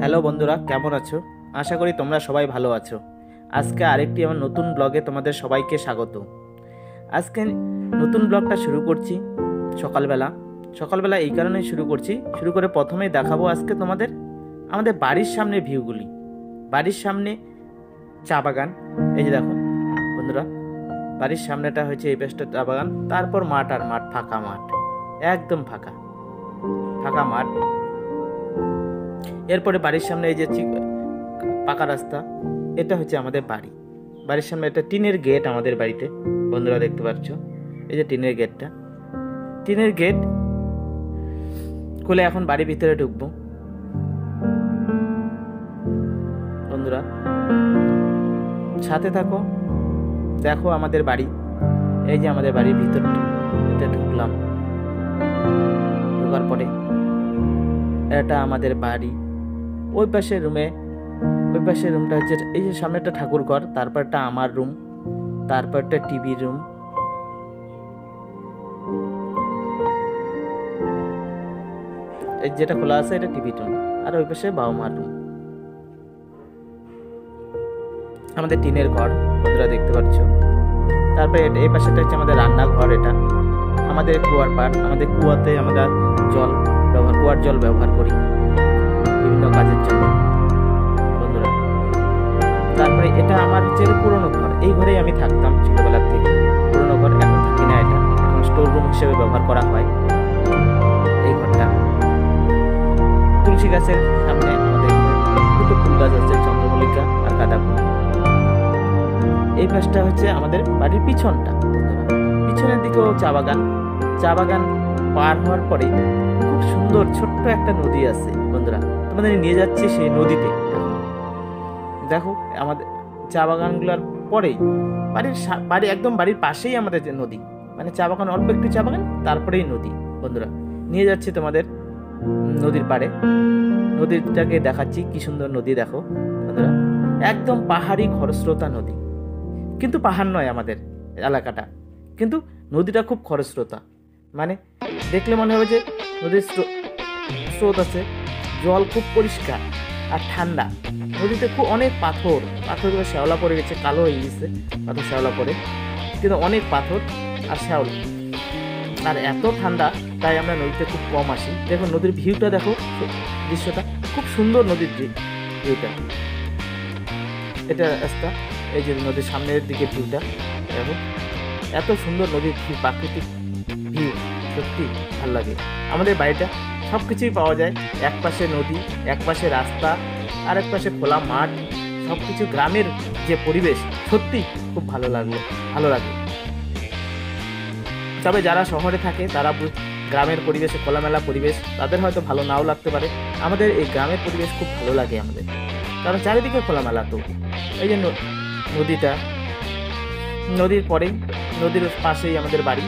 Hello বন্ধুরা, কেমন আছো? আশা করি তোমরা সবাই ভালো আছো। আজকে আরেকটি আমার নতুন ব্লগে তোমাদের সবাইকে স্বাগত। আজকে নতুন ব্লগটা শুরু করছি সকালবেলা এই কারণে শুরু করে প্রথমেই দেখাবো আজকে তোমাদের আমাদের বাড়ির সামনে ভিউগুলি। বাড়ির সামনে চা বাগান, এই যে দেখো বন্ধুরা, বাড়ির সামনেটা হচ্ছে এই পাশটা চা বাগান, তারপর মাঠ, ফাঁকা মাঠ, একদম ফাঁকা মাঠ। এরপরে বাড়ির সামনে এই যে পাকা রাস্তা, এটা হচ্ছে আমাদের বাড়ির সামনে একটা টিনের গেট আমাদের বাড়িতে, বন্ধুরা দেখতে পাচ্ছ। এই যে টিনের গেট খুলে এখন বাড়ির ভিতরে ঢুকবো। বন্ধুরা সাথে থাকো, দেখো আমাদের বাড়ি। এই যে আমাদের বাড়ির ভিতরটা ঢুকলাম। ঢোকার পরে এটা আমাদের বাড়ি। ওই পাশের রুমটা হচ্ছে, এই যে সামনে একটা ঠাকুর ঘর, তারপরটা আমার রুম, তারপরটা টিভি রুম। এই যেটা খোলা আছে এটা টিভি রুম, আর ওই পাশে বাবা মার রুম। আমাদের টিনের ঘর, বন্ধুরা দেখতে পাচ্ছ। তারপরে এই পাশেটা হচ্ছে আমাদের রান্নাঘর। এটা আমাদের কুয়ার পাড়, আমাদের কুয়াতে আমরা কুয়ার জল ব্যবহার করি বিভিন্ন কাজের জন্য, বন্ধুরা। তারপরে এটা আমার হচ্ছে পুরোনো ঘর, এই ঘরেই আমি থাকতাম ছোটবেলার থেকে। পুরোনো ঘর, এখন থাকি না, এটা এখন স্টোর রুম হিসেবে ব্যবহার করা হয়। এই ঘরটা তুলসী গাছের সামনে আমাদের দুটো ফুল গাছ আছে, চন্দ্রমল্লিকা আর গাঁদা ফুল। এই পাশটা হচ্ছে আমাদের বাড়ির পিছনটা, বন্ধুরা। পিছনের দিকেও চা বাগান পার হওয়ার পরে খুব সুন্দর ছোট্ট একটা নদী আছে, বন্ধুরা। তোমাদের নিয়ে যাচ্ছি সেই নদীতে। দেখো আমাদের চা বাগানগুলোর পরেই একদম বাড়ির পাশেই আমাদের যে নদী, মানে চা বাগান, অল্প একটু চা বাগান, তারপরেই নদী। বন্ধুরা নিয়ে যাচ্ছি তোমাদের নদীর পাড়ে। নদীটাকে দেখাচ্ছি, কি সুন্দর নদী দেখো বন্ধুরা। একদম পাহাড়ি খরস্রোতা নদী, কিন্তু পাহাড় নয় আমাদের এলাকাটা, কিন্তু নদীটা খুব খরস্রোতা। মানে দেখলে মনে হবে যে নদীর স্রোত আছে, জল খুব পরিষ্কার আর ঠান্ডা। নদীতে খুব অনেক পাথরগুলো শ্যাওলা পড়ে গেছে, কালো হয়ে গেছে পাথর শ্যাওলা পড়ে, কিন্তু অনেক পাথর আর শ্যাওলা, আর এত ঠান্ডা, তাই আমরা নদীতে খুব কম আসি। দেখো নদীর ভিউটা, দেখো দৃশ্যটা খুব সুন্দর, নদীর ভিউটা। এটা রাস্তা, এই যে নদীর সামনের দিকে ভিউটা দেখো, এত সুন্দর নদীর ভিউ, প্রাকৃতিক ভিউ, সত্যি ভালো লাগে। আমাদের বাড়িটা সব কিছুই পাওয়া যায়, এক পাশে নদী, এক পাশে রাস্তা, আর এক পাশে খোলা মাঠ, সব কিছু। গ্রামের যে পরিবেশ, সত্যি খুব ভালো লাগে। তবে যারা শহরে থাকে, তারা গ্রামের পরিবেশে, খোলামেলা পরিবেশ, তাদের হয়তো ভালো নাও লাগতে পারে। আমাদের এই গ্রামের পরিবেশ খুব ভালো লাগে আমাদের, কারণ চারিদিকে খোলামেলা। তো এই যে নদীর পাশেই আমাদের বাড়ি।